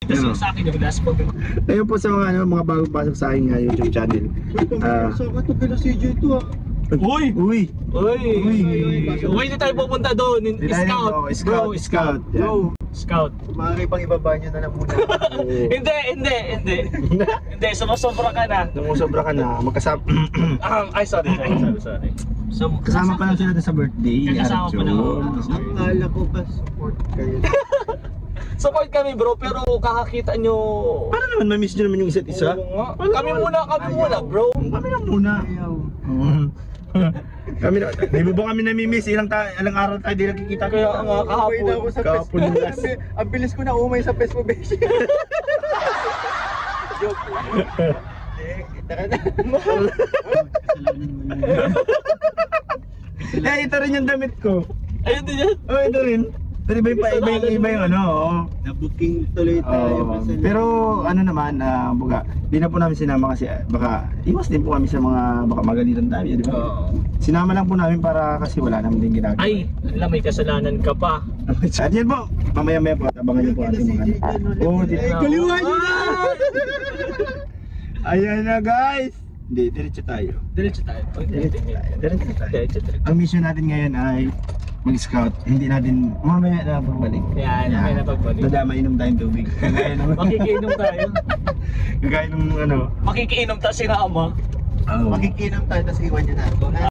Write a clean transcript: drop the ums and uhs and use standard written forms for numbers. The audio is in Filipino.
Tapos yung sa akin yung last po. Ayun po sa mga mga bagong pasok sa aking YouTube channel. So ka to kila CJ to ah. Uy! Uy! Uy, hindi tayo pupunta doon. Scout. Bro, Scout. Bro, Scout. Maaari pang ibaba nyo na lang muna. Hindi. Hindi, sumusobra ka na. Sumusobra ka na, magkasama. Ay, sorry. So, Kasama pa lang sila sa birthday. Kasama pa lang. Akala ko ba support kayo? Support kami bro, pero kakakita nyo. Paano naman ma-miss nyo naman yung isa't isa? Oo nga. Kami muna bro. Kami lang muna. Ayaw. Kami na, di ba kami nami-miss? Ilang araw tayo di nakikita. Kaya nga Umay na ako sa kahapon yung last. Ang bilis ko na umay sa Facebook page. Joke lang. Tara na. Eh, ito rin yung damit ko. Ayun din yan. Oh, ito rin. Pero iba yung ano, Na-booking tuloy tayo. pero ano naman, baga, di na po namin sinama kasi baka iwas din po kami sa mga baka magalitan tayo, di ba? Sinama lang po namin para kasi wala naman din ginagawa. Ay, alam, may kasalanan ka pa. At yan po, mamaya po, abangan niyo po ating mga oh, di na. Kaliwa nyo na! Ayan na guys! Hindi, diretso tayo. Diretso tayo. Diretso tayo. Diretso tayo. Ang mission natin ngayon ay mag-scout. Hindi natin mamaya na pagbalik. Yan, may napagbalik. Dada, mainom tayong tubig. Makikiinom tayo. Kagaya ng ano. Makikiinom tayo si Rama. Makikinom tayo, tapos iwan nyo na ako.